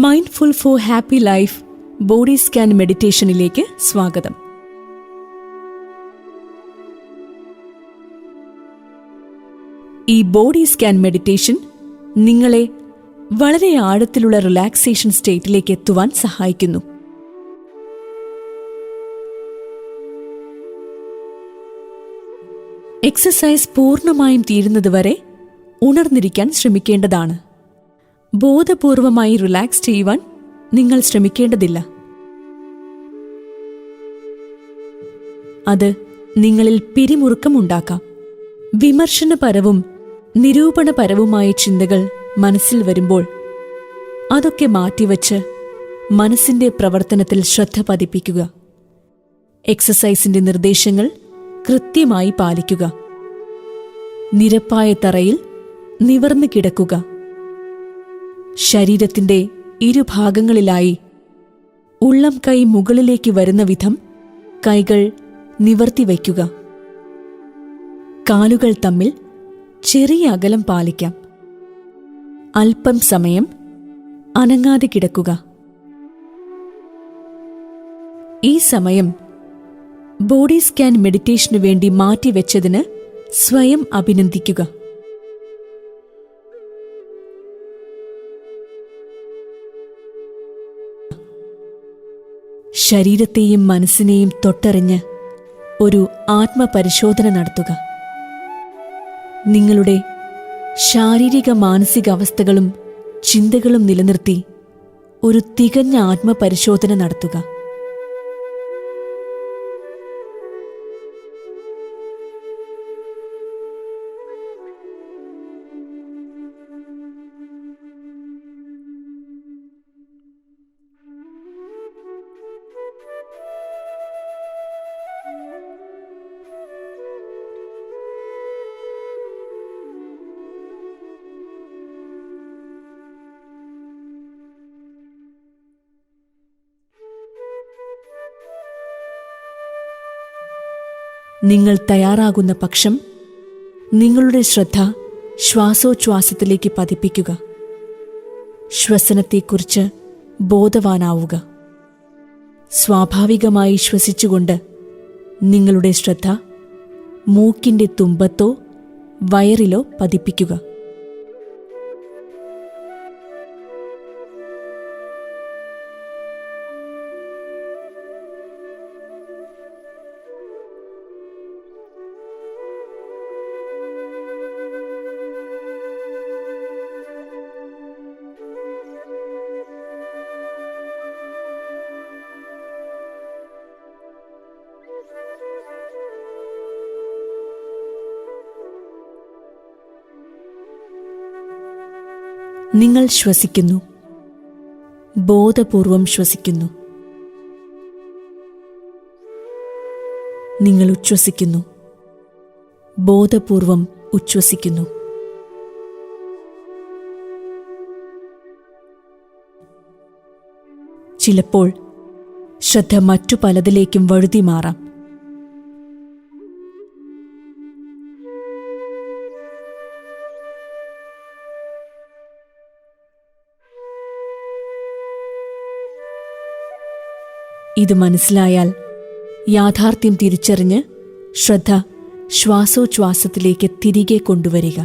Mindful for happy life body scan മെഡിറ്റേഷനിലേക്ക് സ്വാഗതം. ഈ ബോഡി സ്കാൻ മെഡിറ്റേഷൻ നിങ്ങളെ വളരെ ആഴത്തിലുള്ള റിലാക്സേഷൻ സ്റ്റേറ്റിലേക്ക് എത്തുവാൻ സഹായിക്കുന്നു. എക്സസൈസ് പൂർണ്ണമായും തീരുന്നതുവരെ ഉണർന്നിരിക്കാൻ ശ്രമിക്കേണ്ടതാണ്. ബോധപൂർവമായി റിലാക്സ് ചെയ്യുവാൻ നിങ്ങൾ ശ്രമിക്കേണ്ടതില്ല. അത് നിങ്ങളിൽ പിരിമുറുക്കമുണ്ടാക്കാം. വിമർശനപരവും നിരൂപണപരവുമായ ചിന്തകൾ മനസ്സിൽ വരുമ്പോൾ അതൊക്കെ മാറ്റിവച്ച് മനസ്സിന്റെ പ്രവർത്തനത്തിൽ ശ്രദ്ധ പതിപ്പിക്കുക. എക്സസൈസിന്റെ നിർദ്ദേശങ്ങൾ കൃത്യമായി പാലിക്കുക. നിരപ്പായ തറയിൽ നിവർന്നു കിടക്കുക. ശരീരത്തിന്റെ ഇരുഭാഗങ്ങളിലായി ഉള്ളം കൈ മുകളിലേക്ക് വരുന്ന വിധം കൈകൾ നിവർത്തിവയ്ക്കുക. കാലുകൾ തമ്മിൽ ചെറിയ അകലം പാലിക്കാം. അല്പം സമയം അനങ്ങാതെ കിടക്കുക. ഈ സമയം ബോഡി സ്കാൻ മെഡിറ്റേഷനു വേണ്ടി മാറ്റിവെച്ചതിന് സ്വയം അഭിനന്ദിക്കുക. ശരീരത്തെയും മനസ്സിനെയും തൊട്ടറിഞ്ഞ് ഒരു ആത്മപരിശോധന നടത്തുക. നിങ്ങളുടെ ശാരീരിക മാനസികാവസ്ഥകളും ചിന്തകളും നിലനിർത്തി ഒരു തികഞ്ഞ ആത്മപരിശോധന നടത്തുക. നിങ്ങൾ തയ്യാറാകുന്ന പക്ഷം നിങ്ങളുടെ ശ്രദ്ധ ശ്വാസോച്ഛ്വാസത്തിലേക്ക് പതിപ്പിക്കുക. ശ്വസനത്തെക്കുറിച്ച് ബോധവാനാവുക. സ്വാഭാവികമായി ശ്വസിച്ചുകൊണ്ട് നിങ്ങളുടെ ശ്രദ്ധ മൂക്കിന്റെ തുമ്പത്തോ വയറിലോ പതിപ്പിക്കുക. നിങ്ങൾ ശ്വസിക്കുന്നു. ബോധപൂർവം ശ്വസിക്കുന്നു. നിങ്ങൾ ഉച്ഛ്വസിക്കുന്നു. ബോധപൂർവം ഉച്ഛ്വസിക്കുന്നു. ചിലപ്പോൾ ശ്രദ്ധ മറ്റു പലതിലേക്കും വഴുതി മാറാം. ഇത് മനസ്സിലായാൽ യാഥാർത്ഥ്യം തിരിച്ചറിഞ്ഞ് ശ്രദ്ധ ശ്വാസോച്ഛ്വാസത്തിലേക്ക് തിരികെ കൊണ്ടുവരിക.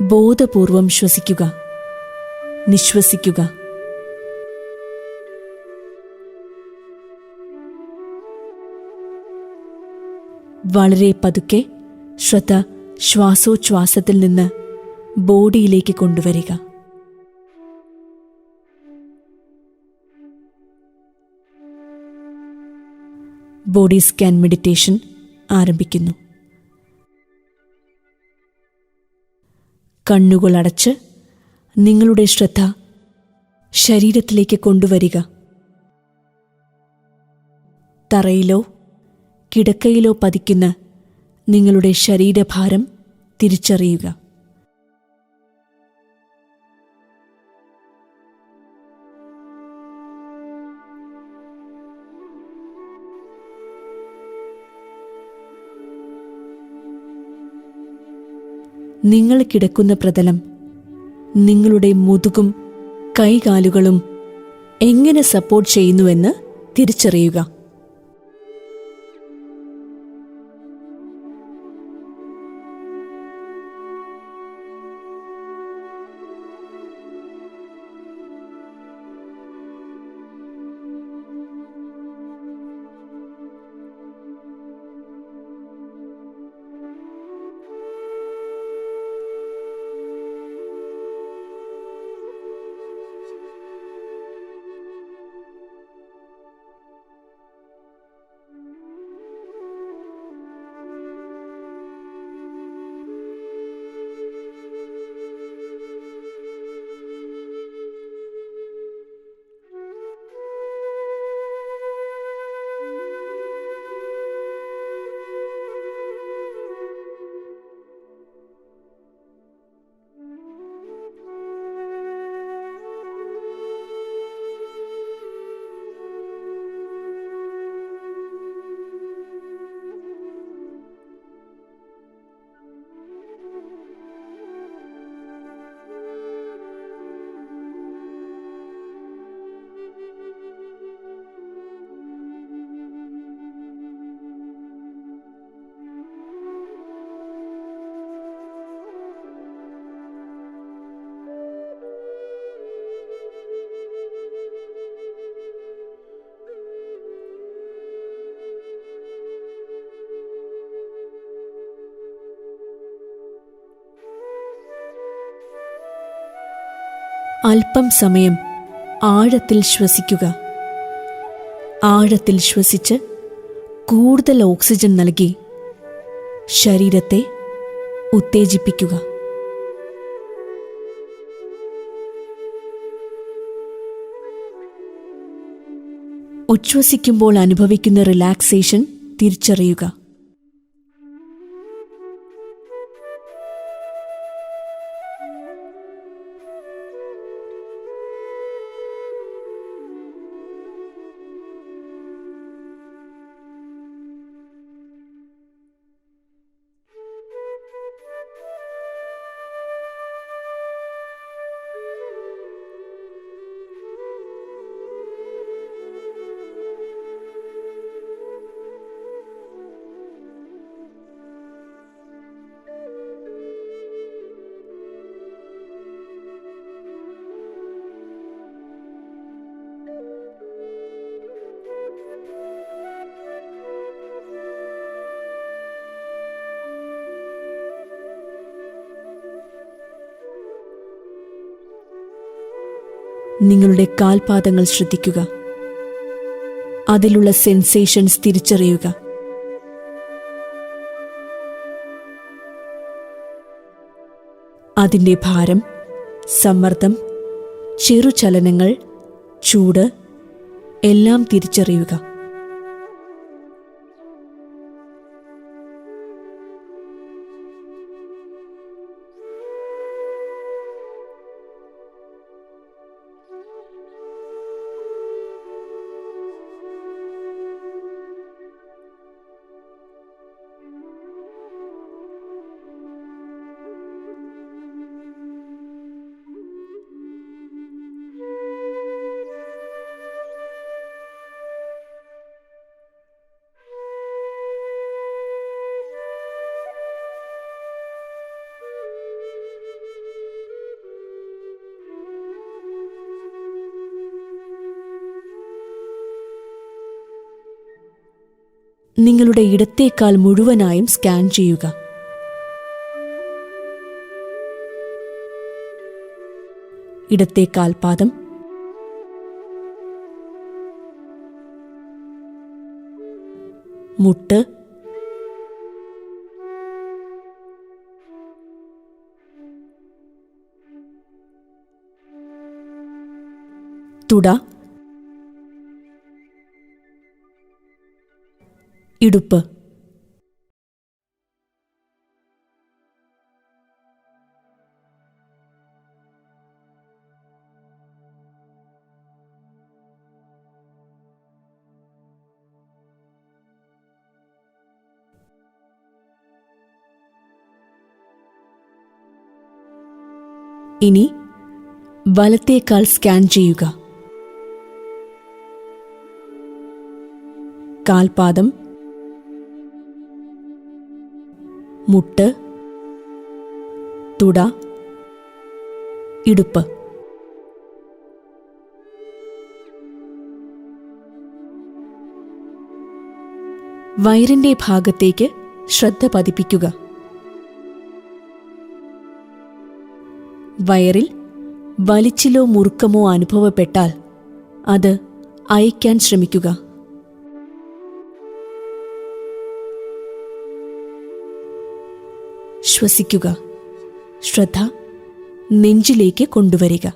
ബോധപൂർവം ശ്വസിക്കുക. നിശ്വസിക്കുക. വളരെ പതുക്കെ ശ്രദ്ധ ശ്വാസോച്ഛ്വാസത്തിൽ നിന്ന് ബോഡിയിലേക്ക് കൊണ്ടുവരിക. ബോഡി സ്കാൻ മെഡിറ്റേഷൻ ആരംഭിക്കുന്നു. കണ്ണുകൾ അടച്ച് നിങ്ങളുടെ ശ്രദ്ധ ശരീരത്തിലേക്ക് കൊണ്ടുവരിക. തറയിലോ കിടക്കയിലോ പതിക്കുന്ന നിങ്ങളുടെ ശരീരഭാരം തിരിച്ചറിയുക. നിങ്ങൾ കിടക്കുന്ന പ്രതലം, നിങ്ങളുടെ മുതുകും കൈകാലുകളും എങ്ങനെ സപ്പോർട്ട് ചെയ്യുന്നുവെന്ന് തിരിച്ചറിയുക. അല്പം സമയം ആഴത്തിൽ ശ്വസിക്കുക. ആഴത്തിൽ ശ്വസിച്ച് കൂടുതൽ ഓക്സിജൻ നൽകി ശരീരത്തെ ഉത്തേജിപ്പിക്കുക. ഉച്ഛ്വസിക്കുമ്പോൾ അനുഭവിക്കുന്ന റിലാക്സേഷൻ തിരിച്ചറിയുക. നിങ്ങളുടെ കാൽപാദങ്ങൾ ശ്രദ്ധിക്കുക. അതിലുള്ള സെൻസേഷൻസ് തിരിച്ചറിയുക. അതിൻ്റെ ഭാരം, സമ്മർദ്ദം, ചെറുചലനങ്ങൾ, ചൂട് എല്ലാം തിരിച്ചറിയുക. നിങ്ങളുടെ ഇടത്തേക്കാൽ മുഴുവനായും സ്കാൻ ചെയ്യുക. ഇടത്തെ കാൽപാദം, മുട്ട്, തുട, ഇടുപ്പ്. ഇനി വലത്തേക്കാൽ സ്കാൻ ചെയ്യുക. കാൽപാദം, മുട്ട്, തുട, ഇടുപ്പ്. വയറിന്റെ ഭാഗത്തേക്ക് ശ്രദ്ധ പതിപ്പിക്കുക. വയറിൽ വലിച്ചിലോ മുറുക്കമോ അനുഭവപ്പെട്ടാൽ അത് അയയ്ക്കാൻ ശ്രമിക്കുക. ശ്വസിക്കുക. ശ്രദ്ധ നെഞ്ചിലേക്ക് കൊണ്ടുവരിക.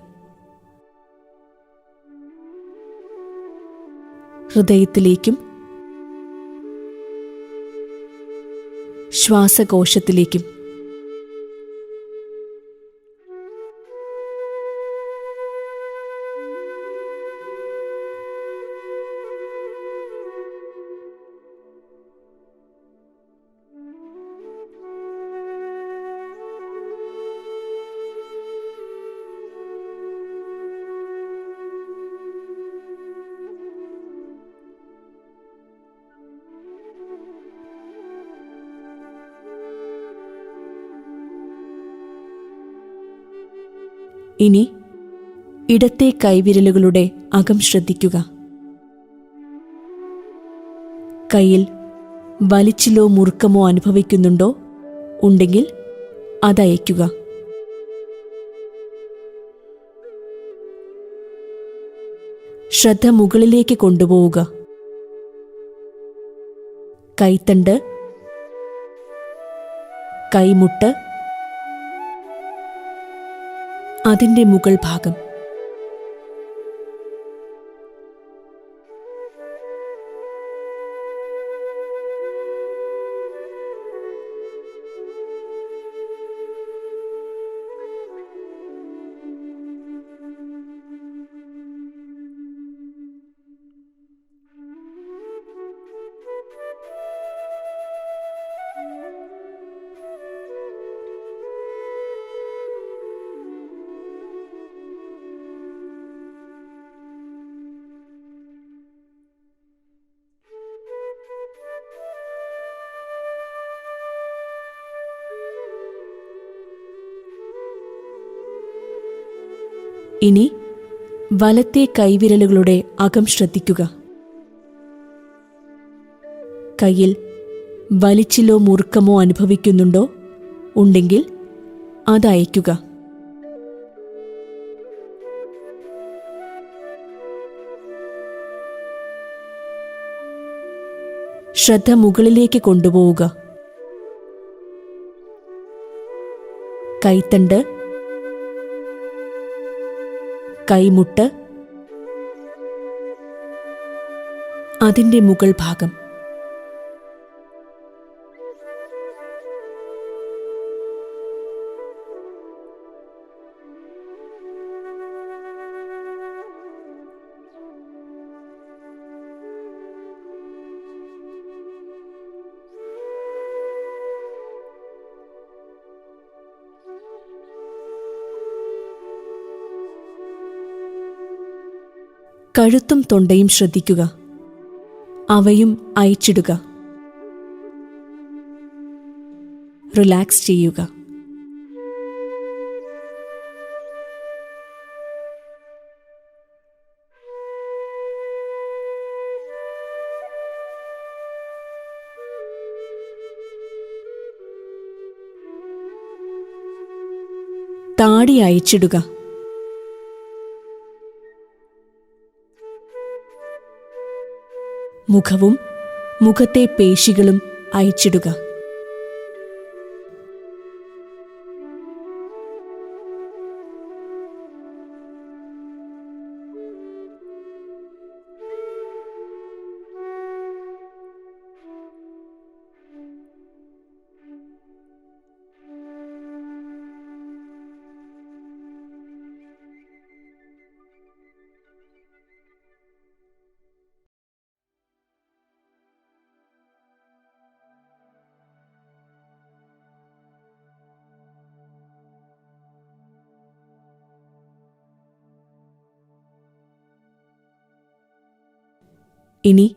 ഹൃദയത്തിലേക്കും ശ്വാസകോശത്തിലേക്കും. ഇനി ഇടത്തെ കൈവിരലുകളുടെ അകം ശ്രദ്ധിക്കുക. കയ്യിൽ വലിച്ചിലോ മുറുക്കമോ അനുഭവിക്കുന്നുണ്ടോ? ഉണ്ടെങ്കിൽ അതയയ്ക്കുക. ശ്രദ്ധ മുകളിലേക്ക് കൊണ്ടുപോവുക. കൈത്തണ്ട്, കൈമുട്ട്, അതിൻ്റെ മുകൾ ഭാഗം. ഇനി വലത്തെ കൈവിരലുകളുടെ അകം ശ്രദ്ധിക്കുക. കയ്യിൽ വലിച്ചിലോ മുറുക്കമോ അനുഭവിക്കുന്നുണ്ടോ? ഉണ്ടെങ്കിൽ അതയയ്ക്കുക. ശ്രദ്ധ മുകളിലേക്ക് കൊണ്ടുപോവുക. കൈത്തണ്ട്, കൈമുട്ട്, അതിൻ്റെ മുകൾ ഭാഗം. കഴുത്തും തൊണ്ടയും ശ്രദ്ധിക്കുക. അവയും അയച്ചിടുക. റിലാക്സ് ചെയ്യുക. താടി അയച്ചിടുക. മുഖവും മുഖത്തെ പേശികളും അയച്ചിടുക. ഇനി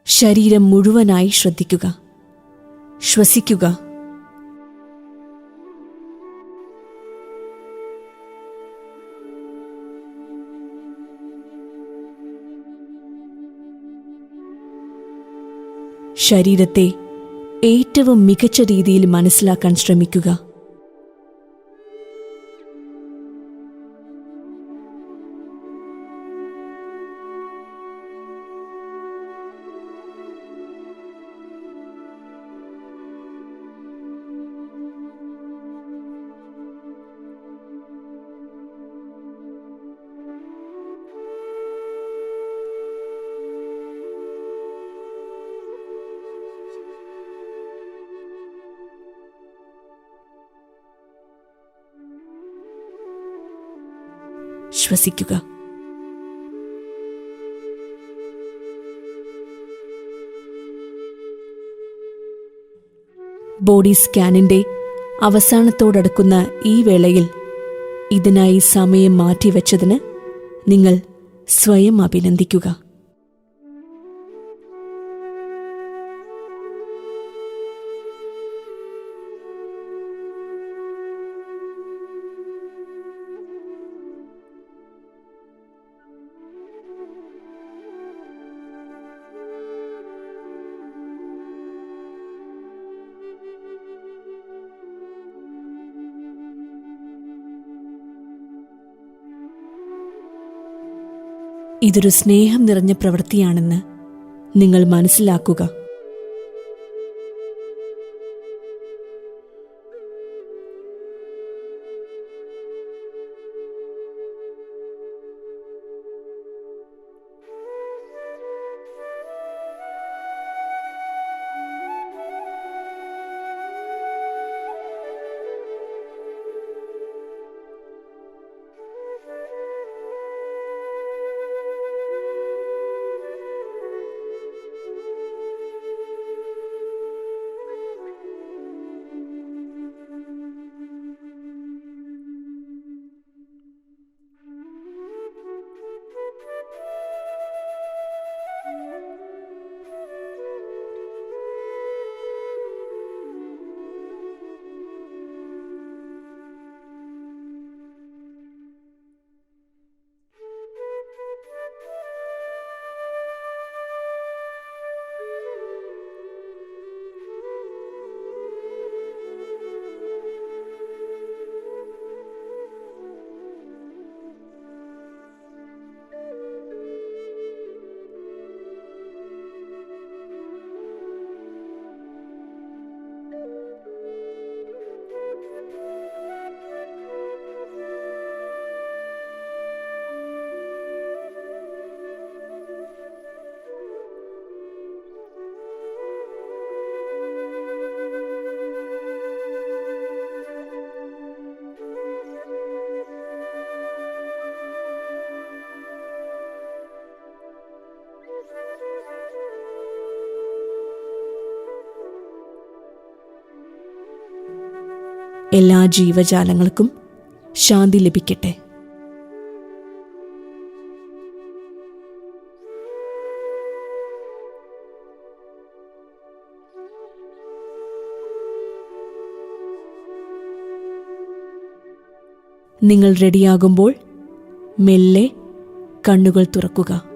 ശരീരം മുഴുവനായി ശ്രദ്ധിക്കുക. ശ്വസിക്കുക. ശരീരത്തെ ഏറ്റവും മികച്ച രീതിയിൽ മനസ്സിലാക്കാൻ ശ്രമിക്കുക. ശ്വസിക്കുക. ബോഡി സ്കാനിന്റെ അവസാനത്തോടടുക്കുന്ന ഈ വേളയിൽ ഇതിനായി സമയം മാറ്റിവെച്ചതിന് നിങ്ങൾ സ്വയം അഭിനന്ദിക്കുക. ഇതൊരു സ്നേഹം നിറഞ്ഞ പ്രവൃത്തിയാണെന്ന് നിങ്ങൾ മനസ്സിലാക്കുക. എല്ലാ ജീവജാലങ്ങൾക്കും ശാന്തി ലഭിക്കട്ടെ. നിങ്ങൾ റെഡിയാകുമ്പോൾ മെല്ലെ കണ്ണുകൾ തുറക്കുക.